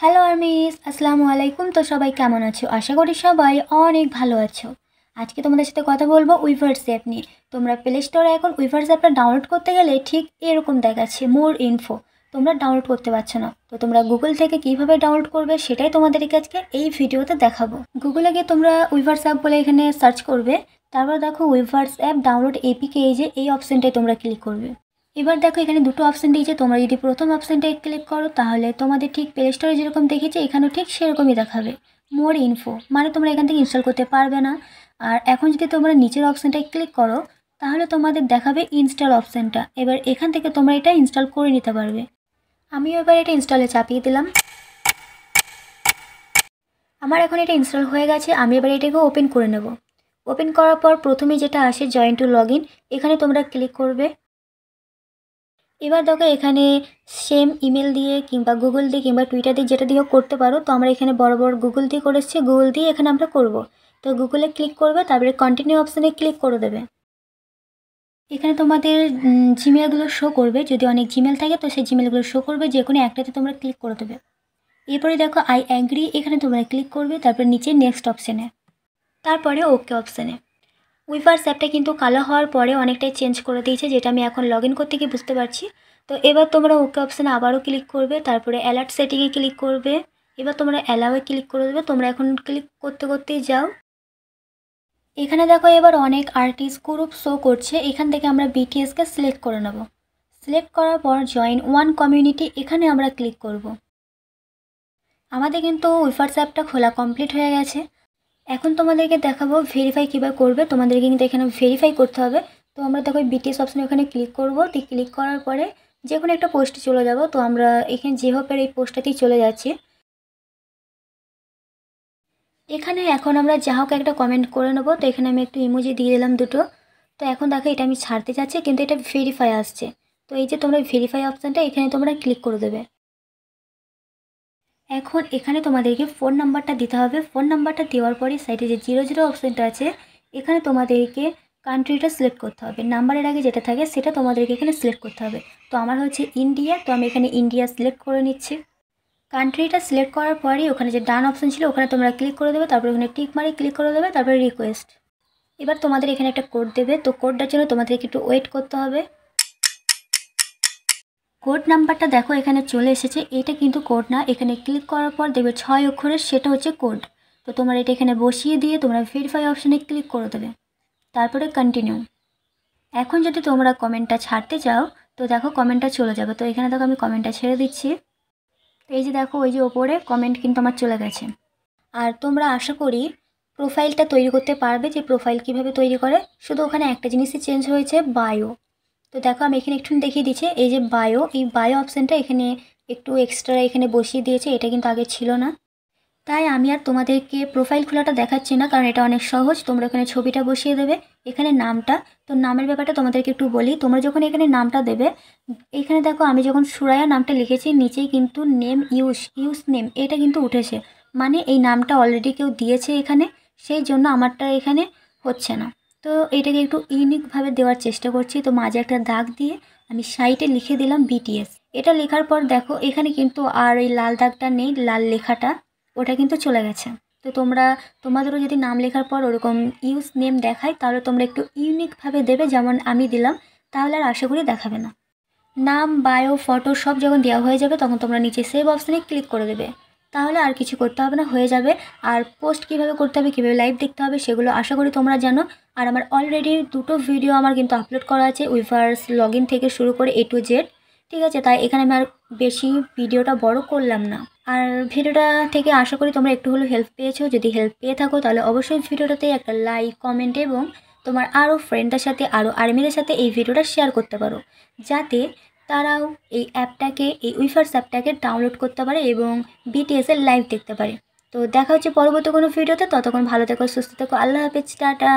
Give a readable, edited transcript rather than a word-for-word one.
Hello armies, আসসালামু আলাইকুম। তো সবাই কেমন আছো? আশা করি সবাই অনেক ভালো আছো। আজকে তোমাদের সাথে কথা বলবো উইভার্স অ্যাপ নিয়ে। তোমরা প্লে স্টোরে এখন উইভার্স অ্যাপটা ডাউনলোড করতে গেলে ঠিক এরকম দেখাচ্ছে মোর ইনফো। তোমরা ডাউনলোড করতে পারছো না, তো তোমরা গুগল থেকে কীভাবে ডাউনলোড করবে সেটাই তোমাদেরকে আজকে এই ভিডিওতে দেখাবো। গুগলে গিয়ে তোমরা উইভার্স অ্যাপ বলে এখানে সার্চ করবে, তারপর দেখো উইভার্স অ্যাপ ডাউনলোড এপিকে, এই যে এই অপশানটায় তোমরা ক্লিক করবে। এবার দেখো এখানে দুটো অপশান দিয়েছে, তোমরা যদি প্রথম অপশানটায় ক্লিক করো তাহলে তোমাদের ঠিক প্লে স্টোরে যেরকম দেখেছে এখানেও ঠিক সেরকমই দেখাবে মোর ইনফো, মানে তোমরা এখান থেকে ইনস্টল করতে পারবে না। আর এখন যদি তোমরা নিচের অপশানটায় ক্লিক করো তাহলে তোমাদের দেখাবে ইনস্টল অপশানটা। এবার এখান থেকে তোমরা এটা ইনস্টল করে নিতে পারবে। আমিও এবার এটা ইনস্টলে চাপিয়ে দিলাম। আমার এখন এটা ইনস্টল হয়ে গেছে, আমি এবার এটাকে ওপেন করে নেব। ওপেন করার পর প্রথমে যেটা আসে জয়েন টু লগ ইন, এখানে তোমরা ক্লিক করবে। এবার দেখো এখানে সেম ইমেল দিয়ে কিংবা গুগল দিয়ে কিংবা টুইটার দিয়ে যেটা দিয়েও করতে পারো। তো আমরা এখানে বরাবর গুগল দিয়ে করেছি, গুগল দিয়ে এখানে আমরা করব। তো গুগলে ক্লিক করবে, তারপরে কন্টিনিউ অপশানে ক্লিক করে দেবে। এখানে তোমাদের জিমেলগুলো শো করবে, যদি অনেক জিমেল থাকে তো সেই জিমেলগুলো শো করবে, যে কোনো একটাতে তোমরা ক্লিক করে দেবে। এরপরে দেখো আই অ্যাগ্রি, এখানে তোমরা ক্লিক করবে, তারপরে নিচে নেক্সট অপশানে, তারপরে ওকে অপশানে। উইভার্স অ্যাপটা কিন্তু কালো হওয়ার পরে অনেকটাই চেঞ্জ করে দিয়েছে, যেটা আমি এখন লগ ইন করতে গিয়ে বুঝতে পারছি। তো এবার তোমরা ওকে অপশানে আবারও ক্লিক করবে, তারপরে অ্যালার্ট সেটিংয়ে ক্লিক করবে। এবার তোমরা অ্যালাওয়ে ক্লিক করে দেবে। তোমরা এখন ক্লিক করতে করতেই যাও। এখানে দেখো এবার অনেক আর্টিস্ট গ্রুপ শো করছে, এখান থেকে আমরা বিটিএসকে সিলেক্ট করে নেব। সিলেক্ট করার পর জয়েন ওয়ান কমিউনিটি, এখানে আমরা ক্লিক করব। আমাদের কিন্তু উইভার্স অ্যাপটা খোলা কমপ্লিট হয়ে গেছে। এখন তোমাদেরকে দেখাবো ভেরিফাই কীভাবে করবে। তোমাদেরকে কিন্তু এখানে ভেরিফাই করতে হবে। তো আমরা দেখো বিটিএস অপশানে ওখানে ক্লিক করব। তো ক্লিক করার পরে যে কোনো একটা পোস্টে চলে যাব। তো আমরা এখানে যে হোপের এই পোস্টটাতেই চলে যাচ্ছি। এখানে এখন আমরা যা হোক একটা কমেন্ট করে নেব। তো এখানে আমি একটু ইমোজি দিয়ে দিলাম দুটো। তো এখন দেখো এটা আমি ছাড়তে চাচ্ছি, কিন্তু এটা ভেরিফাই আসছে। তো এই যে তোমরা ভেরিফাই অপশানটা এখানে তোমরা ক্লিক করে দেবে। এখন এখানে তোমাদেরকে ফোন নাম্বারটা দিতে হবে। ফোন নাম্বারটা দেওয়ার পরে সাইডে যে 00 অপশানটা আছে এখানে তোমাদেরকে কান্ট্রিটা সিলেক্ট করতে হবে। নাম্বারের আগে যেটা থাকে সেটা তোমাদেরকে এখানে সিলেক্ট করতে হবে। তো আমার হচ্ছে ইন্ডিয়া, তো আমি এখানে ইন্ডিয়া সিলেক্ট করে নিচ্ছি। কান্ট্রিটা সিলেক্ট করার পরেই ওখানে যে ডান অপশান ছিল ওখানে তোমরা ক্লিক করে দেবে, তারপরে ওখানে টিক মারে ক্লিক করে দেবে, তারপরে রিকোয়েস্ট। এবার তোমাদের এখানে একটা কোড দেবে, তো কোডটার জন্য তোমাদেরকে একটু ওয়েট করতে হবে। কোড নাম্বারটা দেখো এখানে চলে এসেছে, এটা কিন্তু কোড না। এখানে ক্লিক করার পর দেখবে 6 অক্ষরের, সেটা হচ্ছে কোড। তো তোমরা এটা এখানে বসিয়ে দিয়ে তোমরা ভেরিফাই অপশানে ক্লিক করে দেবে, তারপরে কন্টিনিউ। এখন যদি তোমরা কমেন্টটা ছাড়তে চাও তো দেখো কমেন্টটা চলে যাবে। তো এখানে দেখো আমি কমেন্টটা ছেড়ে দিচ্ছি। এই যে দেখো ওই যে ওপরে কমেন্ট কিন্তু আমার চলে গেছে। আর তোমরা আশা করি প্রোফাইলটা তৈরি করতে পারবে। যে প্রোফাইল কিভাবে তৈরি করে, শুধু ওখানে একটা জিনিসই চেঞ্জ হয়েছে, বায়ো। তো দেখো আমি এখানে একটু দেখিয়ে দিচ্ছি, এই যে বায়ো, এই বায়ো অপশানটা এখানে একটু এক্সট্রা এখানে বসিয়ে দিয়েছে, এটা কিন্তু আগে ছিল না। তাই আমি আর তোমাদেরকে প্রোফাইল খোলাটা দেখাচ্ছি না, কারণ এটা অনেক সহজ। তোমরা এখানে ছবিটা বসিয়ে দেবে, এখানে নামটা। তো নামের ব্যাপারটা তোমাদেরকে একটু বলি। তোমরা যখন এখানে নামটা দেবে, এখানে দেখো আমি যখন সুরায়া নামটা লিখেছি নিচেই কিন্তু নেম ইউজ নেম এটা কিন্তু উঠেছে, মানে এই নামটা অলরেডি কেউ দিয়েছে এখানে, সেই জন্য আমারটা এখানে হচ্ছে না। তো এটাকে একটু ইউনিকভাবে দেওয়ার চেষ্টা করছি। তো মাঝে একটা দাগ দিয়ে আমি সাইডে লিখে দিলাম বিটিএস। এটা লেখার পর দেখো এখানে কিন্তু আর এই লাল দাগটা নেই, লাল লেখাটা ওটা কিন্তু চলে গেছে। তো তোমাদেরও যদি নাম লেখার পর ওরকম ইউজ নেম দেখায় তাহলে তোমরা একটু ইউনিকভাবে দেবে, যেমন আমি দিলাম, তাহলে আর আশা করি দেখাবে না। নাম, বায়ো, ফটো সব যখন দেওয়া হয়ে যাবে তখন তোমরা নিচে সেভ অপশানে ক্লিক করে দেবে, তাহলে আর কিছু করতে হবে না, হয়ে যাবে। আর পোস্ট কীভাবে করতে হবে, কীভাবে লাইভ দেখতে হবে সেগুলো আশা করি তোমরা জানো। আর আমার অলরেডি দুটো ভিডিও আমার কিন্তু আপলোড করা আছে, উইভার্স লগ ইন থেকে শুরু করে A to Z, ঠিক আছে। তাই এখানে আমি আর বেশি ভিডিওটা বড় করলাম না। আর ভিডিওটা থেকে আশা করি তোমরা একটু হলেও হেল্প পেয়েছো। যদি হেল্প পেয়ে থাকো তাহলে অবশ্যই ভিডিওটাতে একটা লাইক, কমেন্ট এবং তোমার আরও ফ্রেন্ডদের সাথে, আরও আর্মিদের সাথে এই ভিডিওটা শেয়ার করতে পারো, যাতে তারাও এই অ্যাপটাকে, এই উইভার্স অ্যাপটাকে ডাউনলোড করতে পারে এবং বিটিএসের লাইভ দেখতে পারে। তো দেখা হচ্ছে পরবর্তী কোনো ভিডিওতে। ততক্ষণ ভালো থেকো, সুস্থ থেকো, আল্লাহ হাফেজ, টাটা।